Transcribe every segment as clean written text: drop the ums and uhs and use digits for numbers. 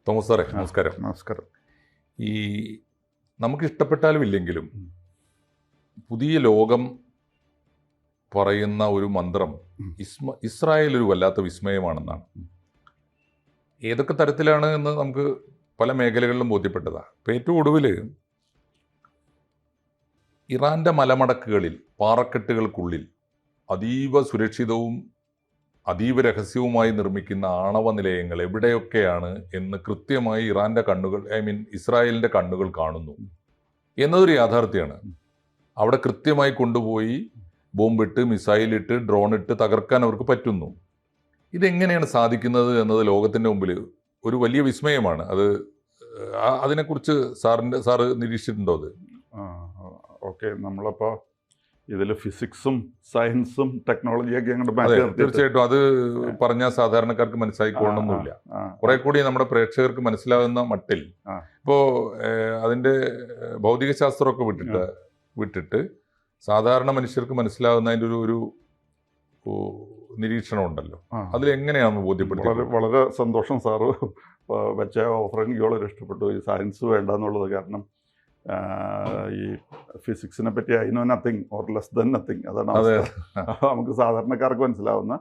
Thomas സാറേ, നമസ്കാരം. നമസ്കാരം. ഈ നമുക്കിഷ്ടപ്പെട്ടാലും ഇല്ലെങ്കിലും പുതിയ ലോകം പറയുന്ന ഒരു മന്ത്രം ഇസ്രായേൽ ഒരു വല്ലാത്ത വിസ്മയമാണെന്നാണ്. ഏതൊക്കെ തരത്തിലാണ് എന്ന് നമുക്ക് പല മേഖലകളിലും ബോധ്യപ്പെട്ടതാണ്. ഇപ്പം ഏറ്റവും ഒടുവിൽ ഇറാൻ്റെ മലമടക്കുകളിൽ പാറക്കെട്ടുകൾക്കുള്ളിൽ അതീവ സുരക്ഷിതവും അതീവ രഹസ്യവുമായി നിർമ്മിക്കുന്ന ആണവ നിലയങ്ങൾ എവിടെയൊക്കെയാണ് എന്ന് കൃത്യമായി ഇസ്രായേലിൻ്റെ കണ്ണുകൾ കാണുന്നു എന്നതൊരു യാഥാർത്ഥ്യമാണ്. അവിടെ കൃത്യമായി കൊണ്ടുപോയി ബോംബിട്ട്, മിസൈലിട്ട്, ഡ്രോണിട്ട് തകർക്കാൻ അവർക്ക് പറ്റുന്നു. ഇതെങ്ങനെയാണ് സാധിക്കുന്നത് എന്നത് ലോകത്തിൻ്റെ മുമ്പിൽ ഒരു വലിയ വിസ്മയമാണ്. അതിനെക്കുറിച്ച് സാറ് നിരീക്ഷിച്ചിട്ടുണ്ടോ? അത് ഓക്കെ, നമ്മളപ്പോൾ ഇതിൽ ഫിസിക്സും സയൻസും ടെക്നോളജിയൊക്കെ അങ്ങോട്ട് തീർച്ചയായിട്ടും അത് പറഞ്ഞാൽ സാധാരണക്കാർക്ക് മനസ്സിലായിക്കൊള്ളണമെന്നില്ല. കുറെ കൂടി നമ്മുടെ പ്രേക്ഷകർക്ക് മനസ്സിലാകുന്ന മട്ടിൽ ഇപ്പോൾ അതിൻ്റെ ഭൗതികശാസ്ത്രമൊക്കെ വിട്ടിട്ട് സാധാരണ മനുഷ്യർക്ക് മനസ്സിലാകുന്ന അതിൻ്റെ ഒരു നിരീക്ഷണം ഉണ്ടല്ലോ, അതിലെങ്ങനെയാണ് ബോധ്യപ്പെടുന്നത്? വളരെ സന്തോഷം സാറ് വെച്ച ഓഫർ എനിക്ക് വളരെ ഇഷ്ടപ്പെട്ടു. ഈ സയൻസ് വേണ്ട എന്നുള്ളത്. കാരണം ഈ ഫിസിക്സിനെ പറ്റി I know nothing or less than nothing, അതാണ് നമുക്ക് സാധാരണക്കാർക്ക് മനസ്സിലാവുന്ന,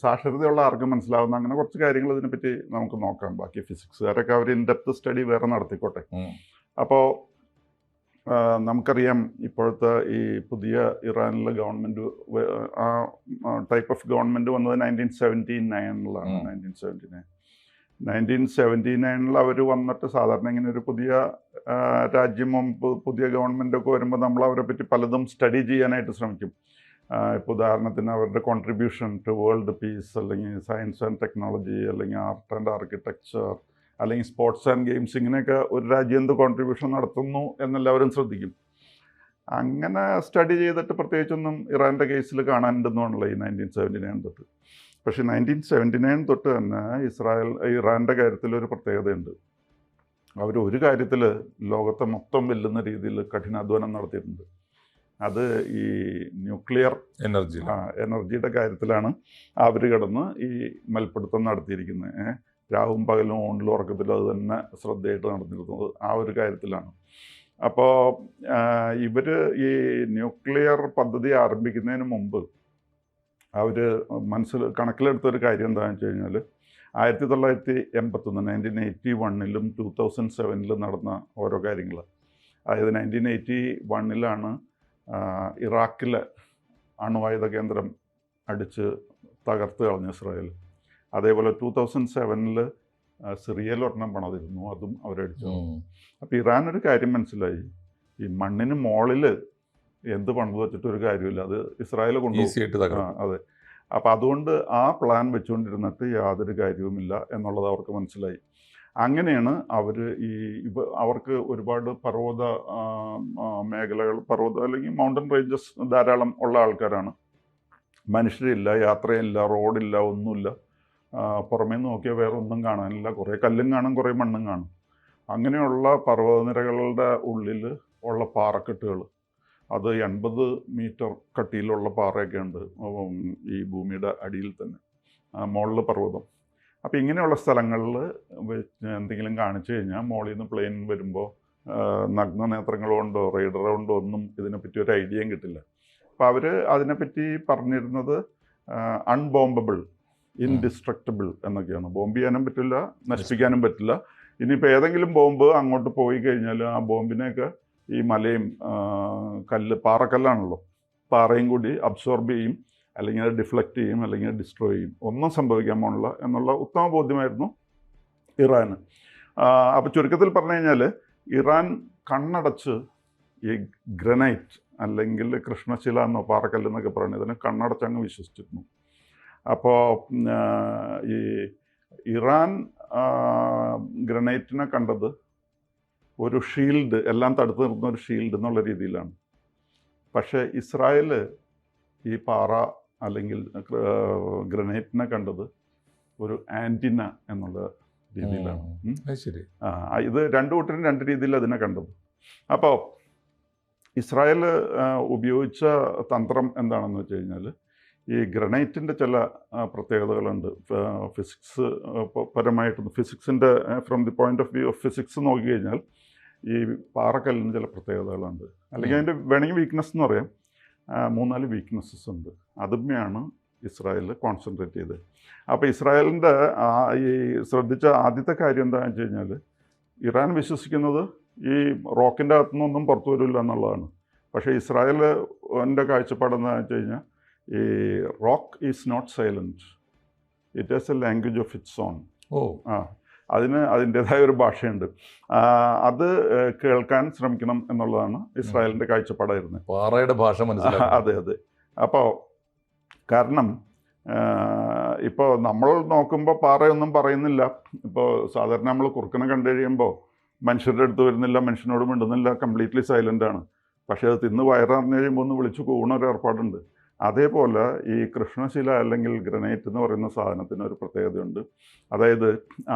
സാക്ഷരതയുള്ള ആർക്കും മനസ്സിലാവുന്ന അങ്ങനെ കുറച്ച് കാര്യങ്ങൾ ഇതിനെപ്പറ്റി നമുക്ക് നോക്കാം. ബാക്കി ഫിസിക്സുകാരൊക്കെ അവർ ഇൻഡെപ്ത് സ്റ്റഡി വേറെ നടത്തിക്കോട്ടെ. അപ്പോൾ നമുക്കറിയാം ഇപ്പോഴത്തെ ഈ പുതിയ ഇറാനിലെ ഗവൺമെൻറ്, ആ ടൈപ്പ് ഓഫ് ഗവൺമെൻറ് വന്നത് 1979 1979 അവർ വന്നിട്ട് സാധാരണ ഇങ്ങനെ ഒരു പുതിയ രാജ്യമോ പുതിയ ഗവൺമെൻറ്റൊക്കെ വരുമ്പോൾ നമ്മൾ അവരെ പറ്റി പലതും സ്റ്റഡി ചെയ്യാനായിട്ട് ശ്രമിക്കും. ഇപ്പോൾ ഉദാഹരണത്തിന് അവരുടെ കോൺട്രിബ്യൂഷൻ ടു വേൾഡ് പീസ്, അല്ലെങ്കിൽ സയൻസ് ആൻഡ് ടെക്നോളജി, അല്ലെങ്കിൽ ആർട്ട് ആൻഡ് ആർക്കിടെക്ചർ, അല്ലെങ്കിൽ സ്പോർട്സ് ആൻഡ് ഗെയിംസ്, ഇങ്ങനെയൊക്കെ ഒരു രാജ്യം എന്ത് കോൺട്രിബ്യൂഷൻ നടത്തുന്നു എന്നെല്ലാവരും ശ്രദ്ധിക്കും. അങ്ങനെ സ്റ്റഡി ചെയ്തിട്ട് പ്രത്യേകിച്ചൊന്നും ഇറാൻ്റെ കേസിൽ കാണാനുണ്ടെന്നുള്ളൂ ഈ 1979 തൊട്ട്. പക്ഷേ 1979 തൊട്ട് തന്നെ ഇറാൻ്റെ കാര്യത്തിലൊരു പ്രത്യേകതയുണ്ട്. അവർ ഒരു കാര്യത്തിൽ ലോകത്തെ മൊത്തം വെല്ലുന്ന രീതിയിൽ കഠിനാധ്വാനം നടത്തിയിട്ടുണ്ട്. അത് ഈ ന്യൂക്ലിയർ എനർജിയുടെ കാര്യത്തിലാണ് അവർ കിടന്ന് ഈ മൽപ്പിടുത്തം നടത്തിയിരിക്കുന്നത്. രാവും പകലും ഓണിലും ഉറക്കത്തിലും അത് തന്നെ ശ്രദ്ധയായിട്ട് നടന്നിരുന്നത് ആ ഒരു കാര്യത്തിലാണ്. അപ്പോൾ ഇവർ ഈ ന്യൂക്ലിയർ പദ്ധതി ആരംഭിക്കുന്നതിന് മുമ്പ് അവർ കണക്കിലെടുത്തൊരു കാര്യം എന്താണെന്ന് വെച്ച് കഴിഞ്ഞാൽ 1981 1981 2007 നടന്ന ഓരോ കാര്യങ്ങൾ. അതായത് 1981 ഇറാഖിലെ അണുവായുധ കേന്ദ്രം അടിച്ച് തകർത്ത് കളഞ്ഞ ഇസ്രായേൽ. അതേപോലെ 2007 സിറിയയിൽ ഒരെണ്ണം പണിതിരുന്നു, അതും അവരടിച്ചു. അപ്പോൾ ഇറാനൊരു കാര്യം മനസ്സിലായി, ഈ മണ്ണിന് മുകളിൽ എന്ത് പണിത് വെച്ചിട്ടൊരു കാര്യമില്ല, അത് ഇസ്രായേൽ കൊണ്ടുപോകും. അതെ. അപ്പോൾ അതുകൊണ്ട് ആ പ്ലാൻ വെച്ചുകൊണ്ടിരുന്നിട്ട് യാതൊരു കാര്യവുമില്ല എന്നുള്ളത് അവർക്ക് മനസ്സിലായി. അങ്ങനെയാണ് അവർക്ക് ഒരുപാട് പർവ്വത മേഖലകൾ, അല്ലെങ്കിൽ മൗണ്ടൻ റേഞ്ചസ് ധാരാളം ഉള്ള ആൾക്കാരാണ്. മനുഷ്യരില്ല, യാത്രയില്ല, റോഡില്ല, ഒന്നുമില്ല. പുറമേ നോക്കിയാൽ വേറെ ഒന്നും കാണാനില്ല. കുറേ കല്ലും കാണും, കുറേ മണ്ണും കാണും. അങ്ങനെയുള്ള പർവ്വതനിരകളുടെ ഉള്ളിൽ ഉള്ള പാറക്കെട്ടുകൾ, അത് 80 മീറ്റർ കട്ടിയിലുള്ള പാറയൊക്കെ ഉണ്ട് ഈ ഭൂമിയുടെ അടിയിൽ തന്നെ, മുകളിൽ പർവ്വതം. അപ്പോൾ ഇങ്ങനെയുള്ള സ്ഥലങ്ങളിൽ എന്തെങ്കിലും കാണിച്ചു കഴിഞ്ഞാൽ മുകളിൽ നിന്ന് പ്ലെയിൻ വരുമ്പോൾ നഗ്ന നേത്രങ്ങൾ കൊണ്ടോ റൈഡർ കൊണ്ടോ ഒന്നും ഇതിനെപ്പറ്റി ഒരു ഐഡിയയും കിട്ടില്ല. അപ്പോൾ അവർ അതിനെപ്പറ്റി പറഞ്ഞിരുന്നത് അൺബോംബബിൾ, ഇൻഡിസ്ട്രക്റ്റബിൾ എന്നൊക്കെയാണ്. ബോംബ് ചെയ്യാനും പറ്റില്ല, നശിപ്പിക്കാനും പറ്റില്ല. ഇനിയിപ്പോൾ ഏതെങ്കിലും ബോംബ് അങ്ങോട്ട് പോയി കഴിഞ്ഞാൽ ആ ബോംബിനെയൊക്കെ ഈ മലയും പാറക്കല്ലാണല്ലോ, പാറയും കൂടി അബ്സോർബ് ചെയ്യും, അല്ലെങ്കിൽ അത് ഡിഫ്ലക്റ്റ് ചെയ്യും, അല്ലെങ്കിൽ ഡിസ്ട്രോയ് ചെയ്യും. ഒന്നും സംഭവിക്കാൻ പോണില്ല എന്നുള്ള ഉത്തമ ബോധ്യമായിരുന്നു ഇറാന്. അപ്പോൾ ചുരുക്കത്തിൽ പറഞ്ഞു കഴിഞ്ഞാൽ ഇറാൻ കണ്ണടച്ച് ഈ ഗ്രനൈറ്റ് അല്ലെങ്കിൽ കൃഷ്ണശില എന്നോ പാറക്കല്ലെന്നൊക്കെ പറയുന്നത് ഇതിനെ കണ്ണടച്ചങ്ങ് വിശ്വസിച്ചിരുന്നു. അപ്പോൾ ഈ ഇറാൻ ഗ്രനൈറ്റിനെ കണ്ടത് ഒരു ഷീൽഡ്, എല്ലാം തടുത്തു നിർത്തുന്ന ഒരു ഷീൽഡ് എന്നുള്ള രീതിയിലാണ്. പക്ഷേ ഇസ്രായേൽ ഈ പാറ അല്ലെങ്കിൽ ഗ്രനൈറ്റിനെ കണ്ടത് ഒരു ആൻറ്റിന എന്നുള്ള രീതിയിലാണ്. ഇത് രണ്ടു കൂട്ടരും രണ്ട് രീതിയിൽ അതിനെ കണ്ടത്. അപ്പോൾ ഇസ്രായേൽ ഉപയോഗിച്ച തന്ത്രം എന്താണെന്ന് വെച്ച് കഴിഞ്ഞാൽ, ഈ ഗ്രനൈറ്റിൻ്റെ ചില പ്രത്യേകതകളുണ്ട്. ഫിസിക്സ് പരമായിട്ട് ഫിസിക്സിൻ്റെ from the point of view of physics നോക്കിക്കഴിഞ്ഞാൽ ഈ പാറക്കല്ലിന് ചില പ്രത്യേകതകളുണ്ട്. അല്ലെങ്കിൽ അതിൻ്റെ വേണമെങ്കിൽ വീക്ക്നെസ് എന്ന് പറയാം. 3-4 വീക്ക്നെസ്സസ് ഉണ്ട്. അതുമ്മയാണ് ഇസ്രായേൽ കോൺസെൻട്രേറ്റ് ചെയ്ത്. അപ്പോൾ ഇസ്രായേലിൻ്റെ ഈ ശ്രദ്ധിച്ച ആദ്യത്തെ കാര്യം എന്താണെന്ന് വെച്ച് കഴിഞ്ഞാൽ, ഇറാൻ വിശ്വസിക്കുന്നത് ഈ റോക്കിൻ്റെ അകത്തുനിന്നൊന്നും പുറത്തു വരില്ല എന്നുള്ളതാണ്. പക്ഷേ ഇസ്രായേലിൻ്റെ കാഴ്ചപ്പാട് എന്താണെന്ന് വെച്ച് കഴിഞ്ഞാൽ, ഈ rock is not silent, it is a language of its own. അതിന് അതിൻ്റേതായ ഒരു ഭാഷയുണ്ട്. അത് കേൾക്കാൻ ശ്രമിക്കണം എന്നുള്ളതാണ് ഇസ്രായേലിൻ്റെ കാഴ്ചപ്പാടായിരുന്നത്. പാറയുടെ ഭാഷ മനസ്സിലാക്കുക. അതെ. അപ്പോൾ കാരണം ഇപ്പോൾ നമ്മൾ നോക്കുമ്പോൾ പാറയൊന്നും പറയുന്നില്ല. ഇപ്പോൾ സാധാരണ നമ്മൾ കുറുക്കനെ കണ്ടു കഴിയുമ്പോൾ മനുഷ്യരുടെ അടുത്ത് വരുന്നില്ല, മനുഷ്യനോട് മിണ്ടുന്നില്ല, കംപ്ലീറ്റ്ലി സൈലൻ്റാണ്. പക്ഷേ അത് തിന്ന് വയറിറങ്ങി കഴിയുമ്പോൾ ഒന്ന് വിളിച്ചു കൂണ ഒരു ഏർപ്പാടുണ്ട്. അതേപോലെ ഈ കൃഷ്ണശില അല്ലെങ്കിൽ ഗ്രനൈറ്റ് എന്ന് പറയുന്ന സാധനത്തിന് ഒരു പ്രത്യേകതയുണ്ട്. അതായത്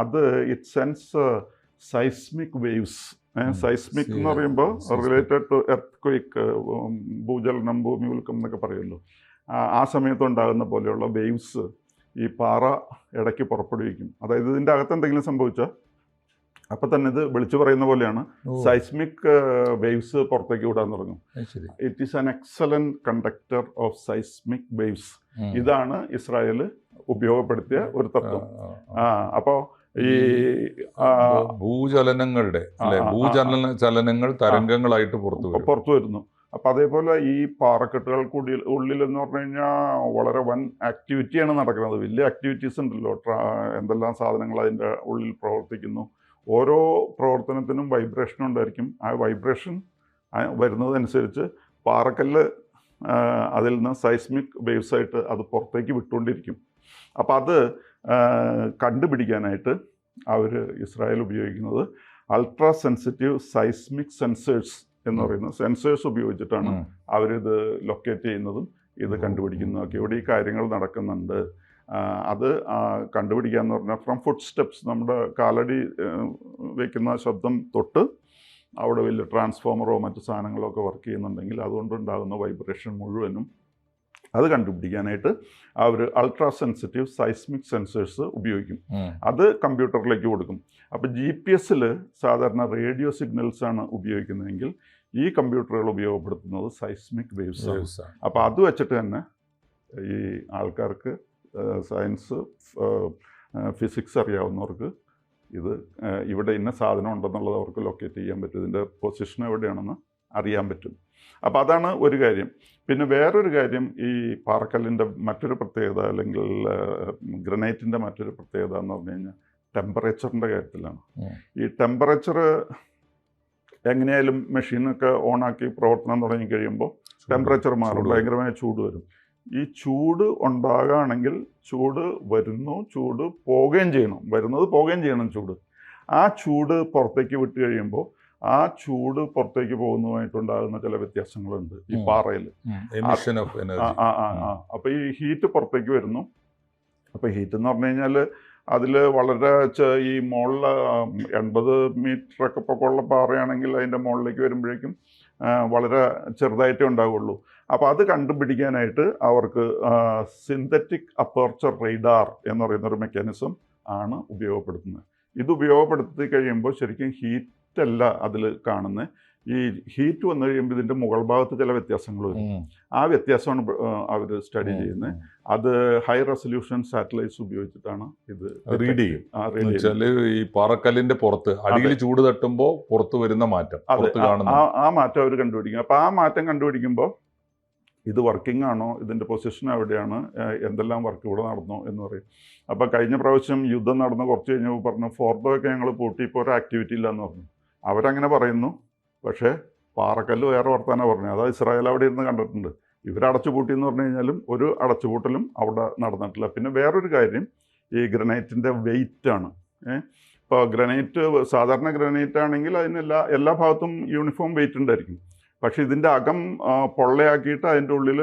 അത് it sense seismic waves. Seismic എന്ന് പറയുമ്പോൾ റിലേറ്റഡ് ടു എർത്ത് ക്വേക്ക്, ഭൂചലനം, ഭൂമി ഉൽക്കം എന്നൊക്കെ പറയുമല്ലോ. ആ സമയത്തുണ്ടാകുന്ന പോലെയുള്ള വേവ്സ് ഈ പാറ ഇടയ്ക്ക് പുറപ്പെടുവിക്കും. അതായത് ഇതിൻ്റെ അകത്ത് എന്തെങ്കിലും സംഭവിച്ചാൽ അപ്പം തന്നെ ഇത് വിളിച്ചു പറയുന്ന പോലെയാണ് സൈസ്മിക് വേവ്സ് പുറത്തേക്ക് വിടാൻ തുടങ്ങും. It is an excellent conductor of seismic waves. ഇതാണ് ഇസ്രായേൽ ഉപയോഗപ്പെടുത്തിയ ഒരു തത്വം. അപ്പോൾ ഈ ഭൂചലനങ്ങളുടെ ചലനങ്ങൾ തരംഗങ്ങളായിട്ട് പുറത്തു വരുന്നു. അപ്പം അതേപോലെ ഈ പാറക്കെട്ടുകൾക്കുള്ളിൽ എന്ന് പറഞ്ഞു കഴിഞ്ഞാൽ വളരെ വൻ ആക്ടിവിറ്റിയാണ് നടക്കുന്നത്. വലിയ ആക്ടിവിറ്റീസ് ഉണ്ടല്ലോ, എന്തെല്ലാം സാധനങ്ങൾ അതിൻ്റെ ഉള്ളിൽ പ്രവർത്തിക്കുന്നു. ഓരോ പ്രവർത്തനത്തിനും വൈബ്രേഷൻ ഉണ്ടായിരിക്കും. ആ വൈബ്രേഷൻ വരുന്നതനുസരിച്ച് പാറക്കല്ല് അതിൽ നിന്ന് സൈസ്മിക് വേവ്സായിട്ട് അത് പുറത്തേക്ക് വിട്ടുകൊണ്ടിരിക്കും. അപ്പോൾ അത് കണ്ടുപിടിക്കാനായിട്ട് അവർ ഇസ്രായേൽ ഉപയോഗിക്കുന്നത് അൾട്രാ സെൻസിറ്റീവ് സൈസ്മിക് സെൻസേഴ്സ് എന്ന് പറയുന്ന സെൻസേഴ്സ് ഉപയോഗിച്ചിട്ടാണ് അവരിത് ലൊക്കേറ്റ് ചെയ്യുന്നതും ഇത് കണ്ടുപിടിക്കുന്നതൊക്കെ. ഇവിടെ ഈ കാര്യങ്ങൾ നടക്കുന്നുണ്ട്. അത് കണ്ടുപിടിക്കുക എന്ന് പറഞ്ഞാൽ ഫ്രം ഫുഡ് സ്റ്റെപ്സ്, നമ്മുടെ കാലടി വയ്ക്കുന്ന ശബ്ദം തൊട്ട് അവിടെ വലിയ ട്രാൻസ്ഫോമറോ മറ്റു സാധനങ്ങളോ ഒക്കെ വർക്ക് ചെയ്യുന്നുണ്ടെങ്കിൽ അതുകൊണ്ടുണ്ടാകുന്ന വൈബ്രേഷൻ മുഴുവനും അത് കണ്ടുപിടിക്കാനായിട്ട് അവർ അൾട്രാ സെൻസിറ്റീവ് സൈസ്മിക് സെൻസേഴ്സ് ഉപയോഗിക്കും. അത് കമ്പ്യൂട്ടറിലേക്ക് കൊടുക്കും. അപ്പോൾ GPS സാധാരണ റേഡിയോ സിഗ്നൽസ് ആണ് ഉപയോഗിക്കുന്നതെങ്കിൽ ഈ കമ്പ്യൂട്ടറുകൾ ഉപയോഗപ്പെടുത്തുന്നത് സൈസ്മിക് വേവ്സ് ആണ്. അപ്പോൾ അത് വെച്ചിട്ട് തന്നെ ഈ ആൾക്കാർക്ക് സയൻസ്, ഫിസിക്സ് അറിയാവുന്നവർക്ക് ഇത് ഇവിടെ ഇന്ന സാധനം ഉണ്ടെന്നുള്ളത് അവർക്ക് ലൊക്കേറ്റ് ചെയ്യാൻ പറ്റും. ഇതിൻ്റെ പൊസിഷൻ എവിടെയാണെന്ന് അറിയാൻ പറ്റും. അപ്പോൾ അതാണ് ഒരു കാര്യം. പിന്നെ വേറൊരു കാര്യം, ഈ പാറക്കല്ലിൻ്റെ മറ്റൊരു പ്രത്യേകത അല്ലെങ്കിൽ ഗ്രനൈറ്റിൻ്റെ മറ്റൊരു പ്രത്യേകത എന്ന് പറഞ്ഞു കഴിഞ്ഞാൽ ടെമ്പറേച്ചറിൻ്റെ കാര്യത്തിലാണ്. ഈ ടെമ്പറേച്ചർ എങ്ങനെയായാലും മെഷീനൊക്കെ ഓണാക്കി പ്രവർത്തനം തുടങ്ങി കഴിയുമ്പോൾ ടെമ്പറേച്ചർ മാറും, ഭയങ്കരമായ ചൂട് വരും. ഈ ചൂട് ഉണ്ടാകുകയാണെങ്കിൽ ചൂട് വരുന്നു, ചൂട് പോവുകയും ചെയ്യണം, വരുന്നത് പോവുകയും ചെയ്യണം ചൂട്. ആ ചൂട് പുറത്തേക്ക് വിട്ട് കഴിയുമ്പോൾ ആ ചൂട് പുറത്തേക്ക് പോകുന്നതുമായിട്ടുണ്ടാകുന്ന ചില വ്യത്യാസങ്ങളുണ്ട് ഈ പാറയിൽ. അപ്പോൾ ഈ ഹീറ്റ് പുറത്തേക്ക് വരുന്നു. അപ്പോൾ ഹീറ്റ് എന്ന് പറഞ്ഞു കഴിഞ്ഞാൽ അതിൽ വളരെ ഈ മുകളിൽ 80 മീറ്ററൊക്കെ പൊക്കമുള്ള പാറയാണെങ്കിൽ അതിൻ്റെ മുകളിലേക്ക് വരുമ്പോഴേക്കും വളരെ ചെറുതായിട്ടേ ഉണ്ടാവുള്ളൂ. അപ്പോൾ അത് കണ്ടുപിടിക്കാനായിട്ട് അവർക്ക് സിന്തറ്റിക് അപ്പർച്ചർ റേഡാർ എന്ന് പറയുന്നൊരു മെക്കാനിസം ആണ് ഉപയോഗപ്പെടുത്തുന്നത്. ഇത് ഉപയോഗപ്പെടുത്തി കഴിയുമ്പോൾ ശരിക്കും ഹീറ്റല്ല അതിൽ കാണുന്നത്. ഈ ഹീറ്റ് വന്നു കഴിയുമ്പോൾ ഇതിൻ്റെ മുകൾ ഭാഗത്ത് ചില വ്യത്യാസങ്ങൾ വരും. ആ വ്യത്യാസമാണ് അവർ സ്റ്റഡി ചെയ്യുന്നത്. അത് ഹൈ റെസൊല്യൂഷൻ സാറ്റലൈറ്റ്സ് ഉപയോഗിച്ചിട്ടാണ് ഇത് റീഡ് ചെയ്യും. ഈ പാറക്കല്ലിന്റെ പുറത്ത് അടിയിൽ ചൂട് തട്ടുമ്പോൾ പുറത്ത് വരുന്ന മാറ്റം, ആ മാറ്റം അവർ കണ്ടുപിടിക്കും. അപ്പോൾ ആ മാറ്റം കണ്ടുപിടിക്കുമ്പോൾ ഇത് വർക്കിംഗ് ആണോ, ഇതിൻ്റെ പൊസിഷൻ എവിടെയാണ്, എന്തെല്ലാം വർക്ക് ഇവിടെ നടന്നു എന്ന് പറയും. അപ്പോൾ കഴിഞ്ഞ പ്രാവശ്യം യുദ്ധം നടന്ന് കുറച്ച് കഴിഞ്ഞപ്പോൾ പറഞ്ഞു ഫോർഡോയൊക്കെ ഞങ്ങൾ പൂട്ടി, ഇപ്പോൾ ഒരു ആക്ടിവിറ്റി ഇല്ലയെന്ന് പറഞ്ഞു. അവരങ്ങനെ പറയുന്നു. പക്ഷേ പാറക്കല്ല് വേറെ വർത്താനം പറഞ്ഞു. അതായത് ഇസ്രായേൽ അവിടെ ഇരുന്ന് കണ്ടിട്ടുണ്ട്. ഇവരടച്ചുപൂട്ടി എന്ന് പറഞ്ഞു കഴിഞ്ഞാലും ഒരു അടച്ചുപൂട്ടലും അവിടെ നടന്നിട്ടില്ല. പിന്നെ വേറൊരു കാര്യം, ഈ ഗ്രനൈറ്റിൻ്റെ വെയിറ്റാണ്. ഇപ്പോൾ ഗ്രനൈറ്റ്, സാധാരണ ഗ്രനൈറ്റ് ആണെങ്കിൽ അതിന് എല്ലാ ഭാഗത്തും യൂണിഫോം വെയിറ്റ് ഉണ്ടായിരിക്കും. പക്ഷേ ഇതിൻ്റെ അകം പൊള്ളയാക്കിയിട്ട് അതിൻ്റെ ഉള്ളിൽ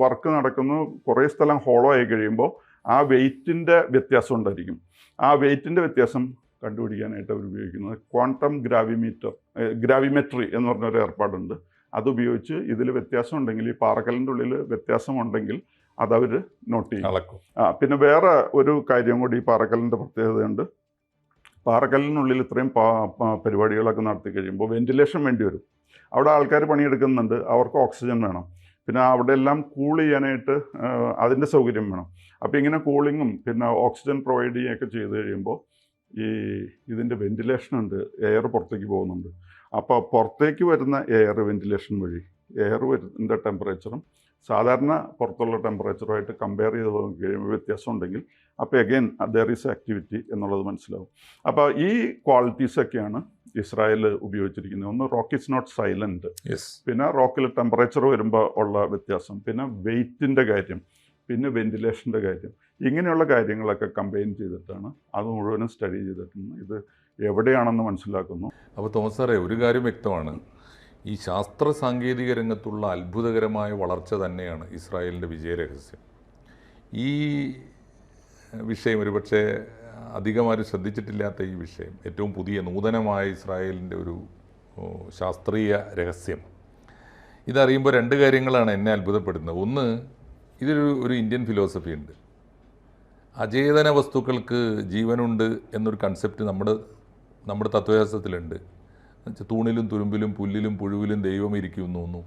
വർക്ക് നടക്കുന്നു. കുറേ സ്ഥലം ഹോളോ ആയി കഴിയുമ്പോൾ ആ വെയിറ്റിൻ്റെ വ്യത്യാസം ഉണ്ടായിരിക്കും. ആ വെയിറ്റിൻ്റെ വ്യത്യാസം കണ്ടുപിടിക്കാനായിട്ട് അവർ ഉപയോഗിക്കുന്നത് ക്വാണ്ടം ഗ്രാവിമെട്രി എന്ന് പറഞ്ഞൊരു ഏർപ്പാടുണ്ട്. അതുപയോഗിച്ച് ഇതിൽ വ്യത്യാസം ഉണ്ടെങ്കിൽ, ഈ പാറക്കല്ലിൻ്റെ ഉള്ളിൽ വ്യത്യാസമുണ്ടെങ്കിൽ അതവർ നോട്ട് ചെയ്യും. അളക്കും. പിന്നെ വേറെ ഒരു കാര്യം കൂടി ഈ പാറക്കല്ലിൻ്റെ പ്രത്യേകതയുണ്ട്. പാറക്കല്ലിനുള്ളിൽ ഇത്രയും പരിപാടികളൊക്കെ നടത്തി കഴിയുമ്പോൾ വെന്റിലേഷൻ വേണ്ടി വരും. അവിടെ ആൾക്കാർ പണിയെടുക്കുന്നുണ്ട്, അവർക്ക് ഓക്സിജൻ വേണം, പിന്നെ അവിടെ എല്ലാം കൂൾ ചെയ്യാനായിട്ട് അതിൻ്റെ സൗകര്യം വേണം. അപ്പോൾ ഇങ്ങനെ കൂളിങ്ങും പിന്നെ ഓക്സിജൻ പ്രൊവൈഡ് ചെയ്യുകയൊക്കെ ചെയ്ത് കഴിയുമ്പോൾ ഇതിൻ്റെ വെന്റിലേഷൻ ഉണ്ട്, എയർ പുറത്തേക്ക് പോകുന്നുണ്ട്. അപ്പോൾ പുറത്തേക്ക് വരുന്ന എയർ വെന്റിലേഷൻ വഴി എയർ വരുന്ന ടെമ്പറേച്ചറും സാധാരണ പുറത്തുള്ള ടെമ്പറേച്ചറുമായിട്ട് കമ്പയർ ചെയ്ത് നോക്കി കഴിയുമ്പോൾ വ്യത്യാസം ഉണ്ടെങ്കിൽ അപ്പോൾ അഗെയിൻ ദർ ഈസ് ആക്ടിവിറ്റി എന്നുള്ളത് മനസ്സിലാവും. അപ്പോൾ ഈ ക്വാളിറ്റീസൊക്കെയാണ് ഇസ്രായേൽ ഉപയോഗിച്ചിരിക്കുന്നത്. ഒന്ന്, റോക്ക് ഈസ് നോട്ട് സൈലൻറ്റ്, പിന്നെ റോക്കിൽ ടെമ്പറേച്ചർ വരുമ്പോൾ ഉള്ള വ്യത്യാസം, പിന്നെ വെയ്റ്റിൻ്റെ കാര്യം, പിന്നെ വെന്റിലേഷൻ്റെ കാര്യം, ഇങ്ങനെയുള്ള കാര്യങ്ങളൊക്കെ കമ്പൈൻ ചെയ്തിട്ടാണ് അത് മുഴുവനും സ്റ്റഡി ചെയ്തിട്ടുണ്ട്. ഇത് എവിടെയാണെന്ന് മനസ്സിലാക്കുന്നു. അപ്പോൾ തോമസ് സാറേ, ഒരു കാര്യം വ്യക്തമാണ്, ഈ ശാസ്ത്ര സാങ്കേതിക രംഗത്തുള്ള അത്ഭുതകരമായ വളർച്ച തന്നെയാണ് ഇസ്രായേലിൻ്റെ വിജയരഹസ്യം. ഈ വിഷയം ഒരുപക്ഷെ അധികമാരും ശ്രദ്ധിച്ചിട്ടില്ലാത്ത ഈ വിഷയം, ഏറ്റവും പുതിയ നൂതനമായ ഇസ്രായേലിൻ്റെ ഒരു ശാസ്ത്രീയ രഹസ്യം, ഇതറിയുമ്പോൾ രണ്ട് കാര്യങ്ങളാണ് എന്നെ അത്ഭുതപ്പെടുന്നത്. ഒന്ന്, ഒരു ഇന്ത്യൻ ഫിലോസഫി ഉണ്ട്. അചേതന വസ്തുക്കൾക്ക് ജീവനുണ്ട് എന്നൊരു കൺസെപ്റ്റ് നമ്മുടെ തത്വശാസ്ത്രത്തിലുണ്ട്. തൂണിലും തുരുമ്പിലും പുല്ലിലും പുഴുവിലും ദൈവം ഇരിക്കുന്നു,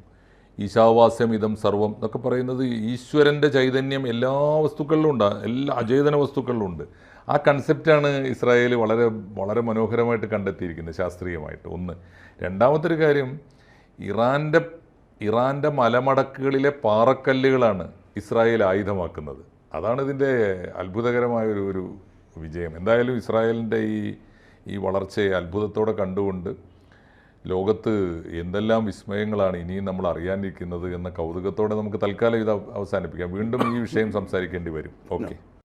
ഈശാവാസ്യം ഇതം സർവം എന്നൊക്കെ പറയുന്നത് ഈശ്വരൻ്റെ ചൈതന്യം എല്ലാ വസ്തുക്കളിലും ഉണ്ട്, എല്ലാ അചേതന വസ്തുക്കളിലും ഉണ്ട്. ആ കൺസെപ്റ്റാണ് ഇസ്രായേൽ വളരെ വളരെ മനോഹരമായിട്ട് കണ്ടെത്തിയിരിക്കുന്നത് ശാസ്ത്രീയമായിട്ട്. ഒന്ന്. രണ്ടാമത്തെ ഒരു കാര്യം, ഇറാൻ്റെ മലമടക്കുകളിലെ പാറക്കല്ലുകളാണ് ഇസ്രായേൽ ആയുധമാക്കുന്നത്. അതാണ് ഇതിൻ്റെ അത്ഭുതകരമായ ഒരു വിജയം. എന്തായാലും ഇസ്രായേലിൻ്റെ ഈ വളർച്ചയെ അത്ഭുതത്തോടെ കണ്ടുകൊണ്ട് ലോകത്ത് എന്തെല്ലാം വിസ്മയങ്ങളാണ് ഇനിയും നമ്മൾ അറിയാനിരിക്കുന്നത് എന്ന കൗതുകത്തോടെ നമുക്ക് തൽക്കാലം ഇത് അവസാനിപ്പിക്കാം. വീണ്ടും ഈ വിഷയം സംസാരിക്കേണ്ടി വരും. ഓക്കെ.